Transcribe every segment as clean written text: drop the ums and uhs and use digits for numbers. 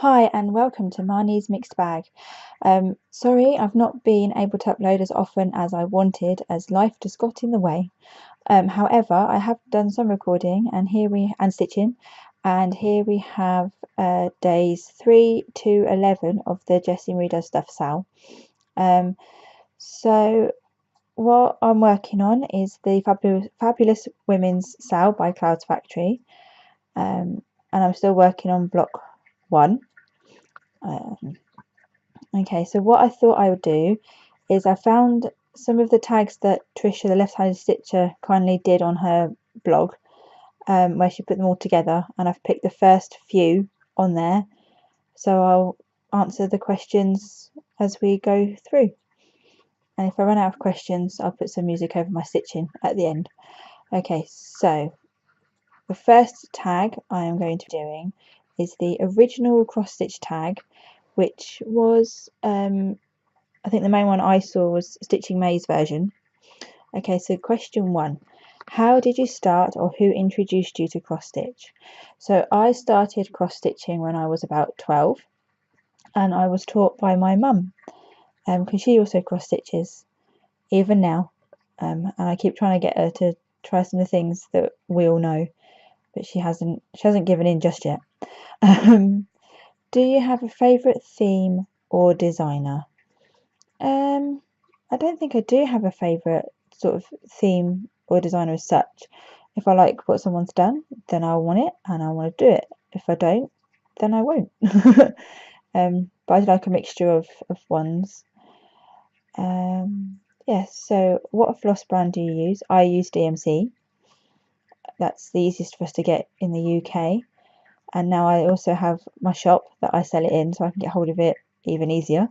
Hi and welcome to Marnie's Mixed Bag. Sorry I've not been able to upload as often as I wanted as life just got in the way. However, I have done some recording and stitching, and here we have days 3 to 11 of the Jessie Does Stuff SAL. So what I'm working on is the Fabulous Women's SAL by Clouds Factory, and I'm still working on block 1. Okay, so what I thought I would do is I found some of the tags that Trisha, the left-handed stitcher, kindly did on her blog, where she put them all together, and I've picked the first few on there, so I'll answer the questions as we go through. And if I run out of questions, I'll put some music over my stitching at the end. Okay, so the first tag I am going to be doing is the original cross-stitch tag, which was I think the main one I saw was Stitching May's version. Okay, so question 1. How did you start, or who introduced you to cross stitch? So I started cross stitching when I was about 12, and I was taught by my mum, because she also cross stitches even now, and I keep trying to get her to try some of the things that we all know, but she hasn't given in just yet. Do you have a favourite theme or designer? I don't think I do have a favourite sort of theme or designer as such. If I like what someone's done, then I'll want it and I want to do it. If I don't, then I won't. But I like a mixture of ones. Yeah, so what floss brand do you use? I use DMC. That's the easiest for us to get in the UK. And now I also have my shop that I sell it in, so I can get hold of it even easier.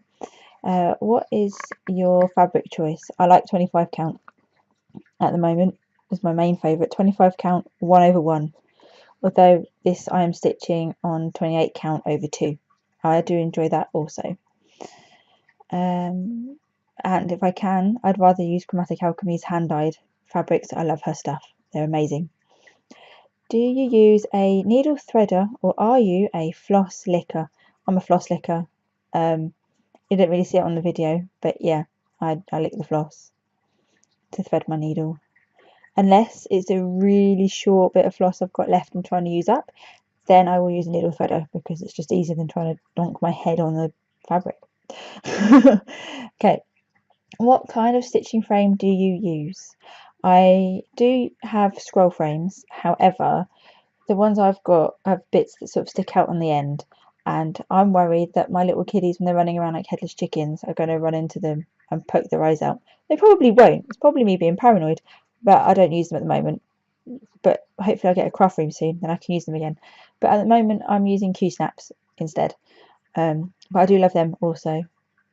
What is your fabric choice? I like 25 count at the moment. Is my main favourite. 25 count 1/1, although this I am stitching on 28 count over 2. I do enjoy that also. And if I can, I'd rather use Chromatic Alchemy's hand-dyed fabrics. I love her stuff. They're amazing. Do you use a needle threader or are you a floss licker? I'm a floss licker. You don't really see it on the video, but yeah, I lick the floss to thread my needle. Unless it's a really short bit of floss I've got left and trying to use up, then I will use a needle threader because it's just easier than trying to donk my head on the fabric. Okay, what kind of stitching frame do you use? I do have scroll frames, however, the ones I've got have bits that sort of stick out on the end, and I'm worried that my little kiddies, when they're running around like headless chickens, are going to run into them and poke their eyes out. They probably won't. It's probably me being paranoid, but I don't use them at the moment. But hopefully I'll get a craft room soon, then I can use them again. But at the moment I'm using Q-snaps instead. But I do love them also.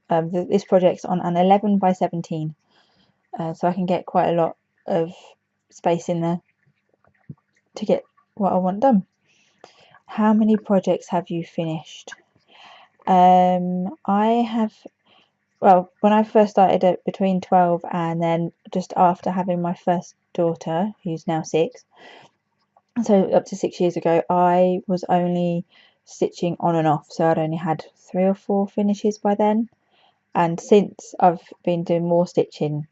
This project's on an 11 by 17, so I can get quite a lot of space in there to get what I want done. How many projects have you finished? I have, well, when I first started at between 12 and then just after having my first daughter, who's now 6, so up to 6 years ago, I was only stitching on and off, so I'd only had 3 or 4 finishes by then. And since I've been doing more stitching,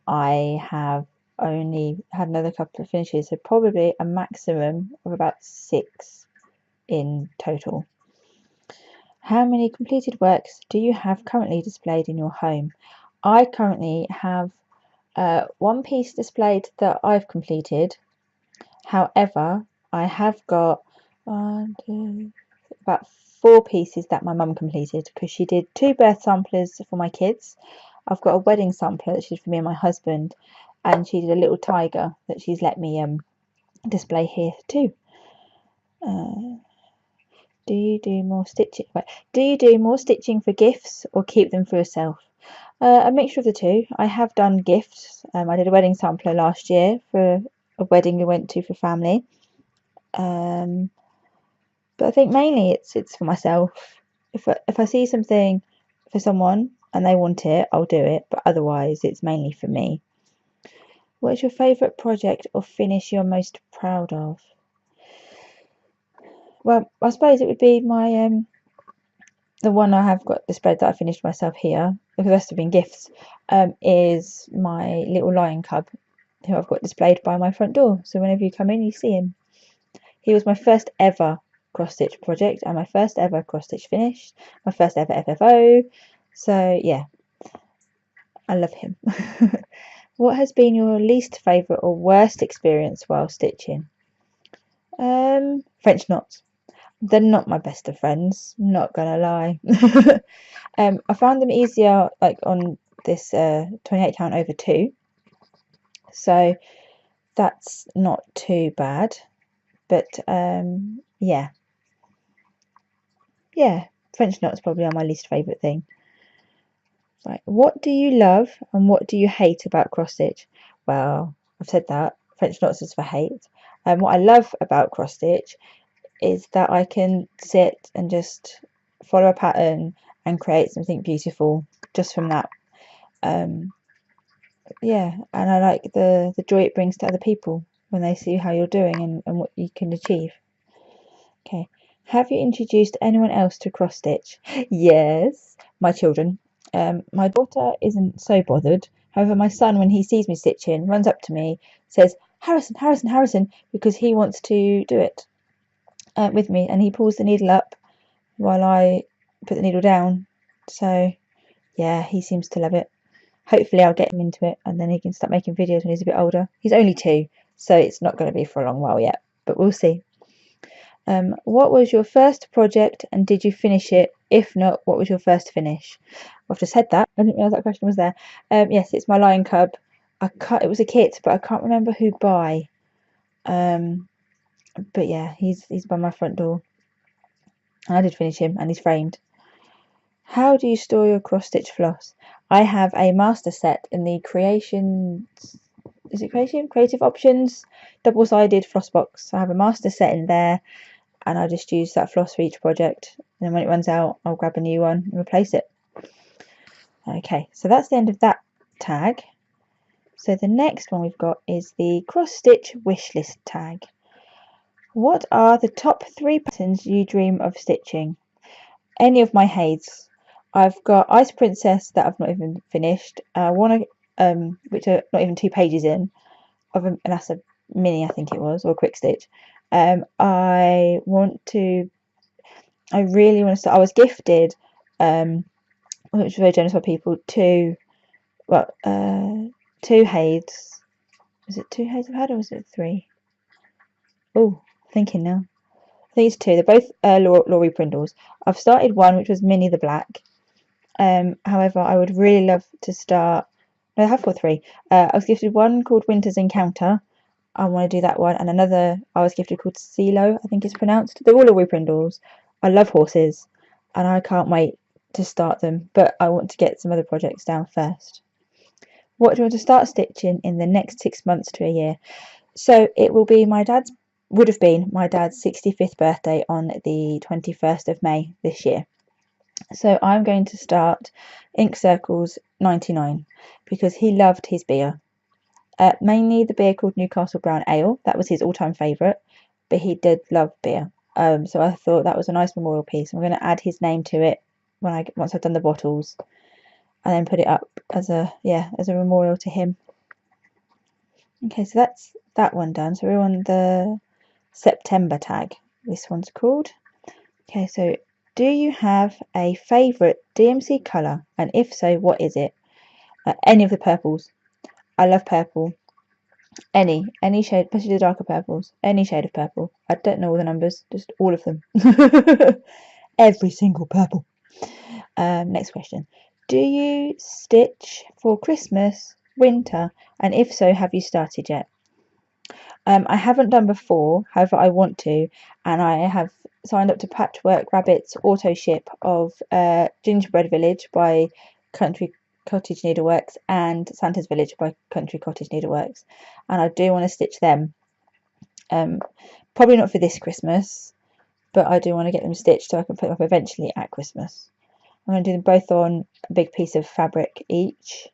I have only had another couple of finishes, so probably a maximum of about 6 in total. How many completed works do you have currently displayed in your home? I currently have one piece displayed that I've completed. However, I have got about 4 pieces that my mum completed because she did 2 birth samplers for my kids. I've got a wedding sampler that she did for me and my husband, and she did a little tiger that she's let me display here too. Do you do more stitching? Right. Do you do more stitching for gifts or keep them for yourself? A mixture of the two. I have done gifts. I did a wedding sampler last year for a wedding we went to for family. But I think mainly it's for myself. If I see something for someone and they want it, I'll do it. But otherwise, it's mainly for me. What is your favourite project or finish you're most proud of? Well, I suppose it would be my the one I have got displayed that I finished myself here. The rest have been gifts. Is my little lion cub, who I've got displayed by my front door. So whenever you come in, you see him. He was my first ever cross stitch project and my first ever cross stitch finish, my first ever FFO. So yeah, I love him. What has been your least favourite or worst experience while stitching? French knots. They're not my best of friends, not gonna lie. I found them easier like on this 28 count over 2, so that's not too bad. But yeah, French knots probably are my least favourite thing. Right, what do you love and what do you hate about cross stitch? Well, I've said that French knots is for hate. What I love about cross stitch is that I can sit and just follow a pattern and create something beautiful just from that. Yeah, and I like the joy it brings to other people when they see how you're doing and what you can achieve. Okay, have you introduced anyone else to cross stitch? Yes, my children. My daughter isn't so bothered. However, my son, when he sees me stitching, runs up to me, says, Harrison, Harrison, Harrison, because he wants to do it with me, and he pulls the needle up while I put the needle down. So yeah, he seems to love it. Hopefully I'll get him into it and then he can start making videos when he's a bit older. He's only 2, so it's not going to be for a long while yet, but we'll see. What was your first project and did you finish it? If not, what was your first finish? I've just said that. I didn't realise that question was there. Yes, it's my lion cub. It was a kit, but I can't remember who by. But yeah, he's by my front door. And I did finish him and he's framed. How do you store your cross stitch floss? I have a master set in the Creative Options double-sided floss box. I have a master set in there and I just use that floss for each project. And then when it runs out, I'll grab a new one and replace it. Okay, so that's the end of that tag. So the next one we've got is the cross stitch wish list tag. What are the top 3 patterns you dream of stitching? Any of my Hayes. I've got Ice Princess that I've not even finished. One which are not even 2 pages in, of an Asa Mini, I think it was, or Quick Stitch. I really want to start. I was gifted, which was very generous by people, 2 Hayes. Was it 2 Hayes I've had, or was it 3? Oh, thinking now. I think it's 2. They're both Laurie Prindles. I've started one which was Minnie the Black. However, I would really love to start. No, I have got 3. I was gifted one called Winter's Encounter. I want to do that one, and another I was gifted called CeeLo, I think it's pronounced. They're all Laurie Prindles. I love horses, and I can't wait to start them. But I want to get some other projects down first. What do you want to start stitching in the next 6 months to a year? So it will be would have been my dad's 65th birthday on the 21st of May this year. So I'm going to start Ink Circles 99 because he loved his beer. Mainly the beer called Newcastle Brown Ale. That was his all-time favourite, but he did love beer. So I thought that was a nice memorial piece. I'm going to add his name to it once I've done the bottles, and then put it up as a memorial to him. Okay, so that's that one done. So we're on the September tag. This one's called. Okay, so do you have a favourite DMC colour? And if so, what is it? Any of the purples. I love purple. Any shade, especially the darker purples. Any shade of purple. I don't know all the numbers, just all of them. Every single purple. Next question. Do you stitch for Christmas, winter, and if so, have you started yet? I haven't done before, however I want to, and I have signed up to Patchwork Rabbit's auto ship of Gingerbread Village by Country Cottage Needleworks and Santa's Village by Country Cottage Needleworks, and I do want to stitch them. Probably not for this Christmas, but I do want to get them stitched so I can put them up eventually at Christmas. I'm going to do them both on a big piece of fabric each,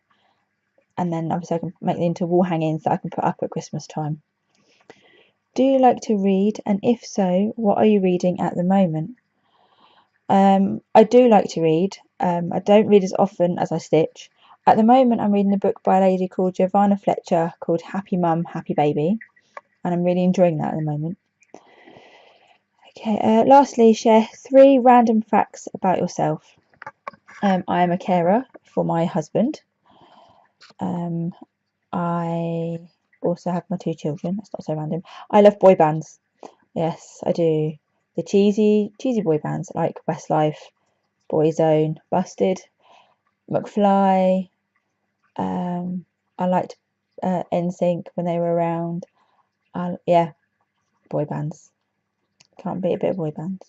and then obviously I can make them into wall hangings that I can put up at Christmas time. Do you like to read? And if so, what are you reading at the moment? I do like to read. I don't read as often as I stitch. At the moment, I'm reading a book by a lady called Giovanna Fletcher called Happy Mum, Happy Baby, and I'm really enjoying that at the moment. Okay, lastly, share 3 random facts about yourself. I am a carer for my husband. I also have my 2 children. That's not so random. I love boy bands. Yes, I do. The cheesy boy bands like Westlife, Boyzone, Busted, McFly. I liked NSYNC when they were around. Yeah, boy bands. Can't beat a bit of boy bands.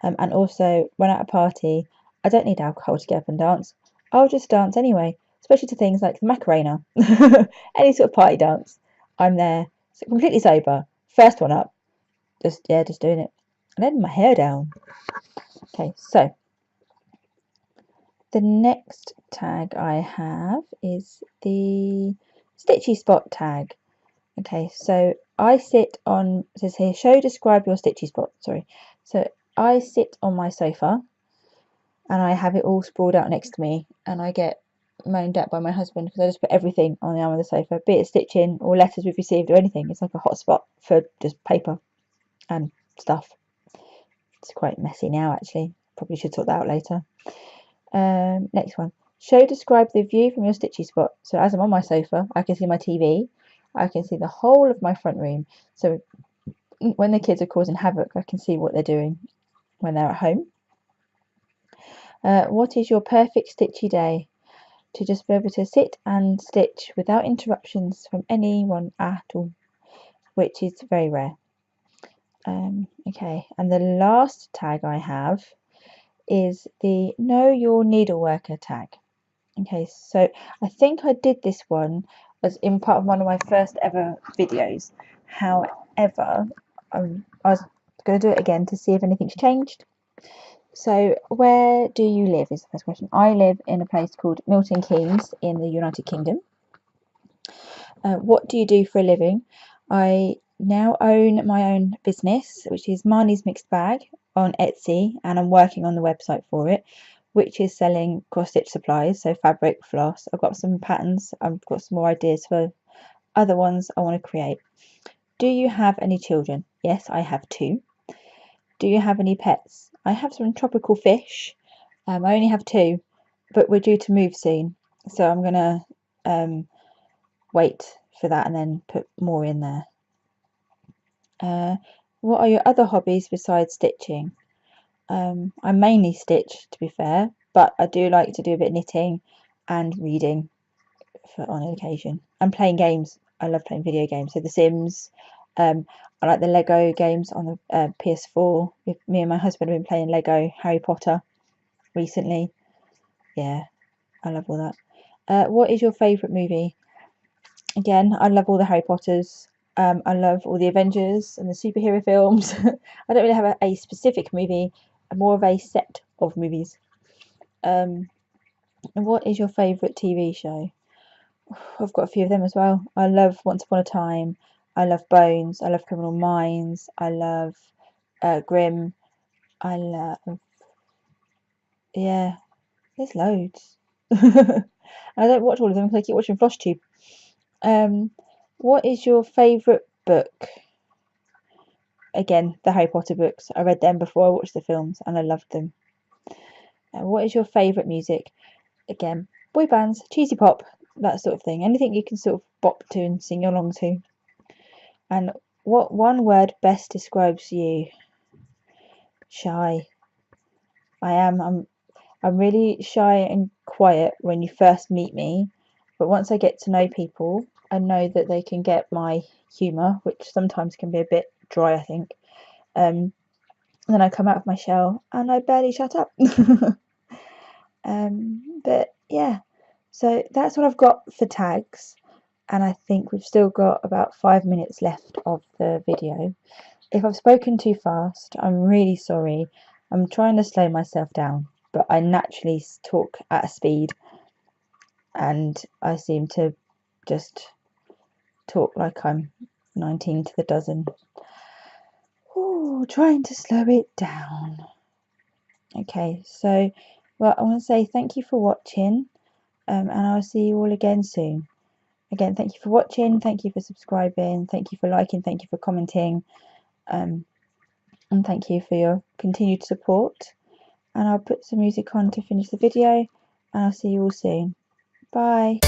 And also, when at a party, I don't need alcohol to get up and dance. I'll just dance anyway, especially to things like the Macarena. Any sort of party dance. I'm there, so completely sober. First one up. Just doing it. And then my hair down. Okay, so the next tag I have is the stitchy spot tag. Okay, so I sit on, it says here, describe your stitchy spot. Sorry. So I sit on my sofa and I have it all sprawled out next to me, and I get moaned at by my husband because I just put everything on the arm of the sofa, be it stitching or letters we've received or anything. It's like a hot spot for just paper and stuff. It's quite messy now, actually. Probably should sort that out later. Next one. Describe the view from your stitchy spot. So as I'm on my sofa, I can see my TV. I can see the whole of my front room. So when the kids are causing havoc, I can see what they're doing when they're at home. What is your perfect stitchy day? To just be able to sit and stitch without interruptions from anyone at all, which is very rare. Okay, and the last tag I have is the Know Your Needle Worker tag. Okay, so I think I did this one as in part of one of my first ever videos. However, I was going to do it again to see if anything's changed. So, where do you live is the first question. I live in a place called Milton Keynes in the United Kingdom. What do you do for a living? I now own my own business, which is Marnie's Mixed Bag on Etsy, and I'm working on the website for it, which is selling cross-stitch supplies, so fabric, floss. I've got some patterns, I've got some more ideas for other ones I want to create. Do you have any children? Yes, I have 2. Do you have any pets? I have some tropical fish. I only have 2, but we're due to move soon, so I'm gonna wait for that and then put more in there. What are your other hobbies besides stitching? I mainly stitch, to be fair, but I do like to do a bit of knitting and reading on occasion, and playing games. I love playing video games, so The Sims. I like the Lego games on the PS4. Me and my husband have been playing Lego Harry Potter recently. Yeah, I love all that. What is your favourite movie? Again, I love all the Harry Potters. I love all the Avengers and the superhero films. I don't really have a specific movie, more of a set of movies. And what is your favourite TV show? I've got a few of them as well. I love Once Upon a Time. I love Bones. I love Criminal Minds. I love Grimm. I love, yeah, there's loads. I don't watch all of them because I keep watching Flosstube. What is your favourite book? Again, the Harry Potter books. I read them before I watched the films and I loved them. What is your favourite music? Again, boy bands, cheesy pop, that sort of thing. Anything you can sort of bop to and sing along to. And what one word best describes you? Shy. I'm really shy and quiet when you first meet me, but once I get to know people, I know that they can get my humour, which sometimes can be a bit dry, I think. Then I come out of my shell and I barely shut up. But yeah, so that's what I've got for tags, and I think we've still got about 5 minutes left of the video. If I've spoken too fast, I'm really sorry. I'm trying to slow myself down, but I naturally talk at a speed and I seem to just talk like I'm 19 to the dozen. Ooh, trying to slow it down. Okay, so, well, I want to say thank you for watching, and I'll see you all again soon. Again, thank you for watching, thank you for subscribing, thank you for liking, thank you for commenting, and thank you for your continued support. And I'll put some music on to finish the video, and I'll see you all soon. Bye.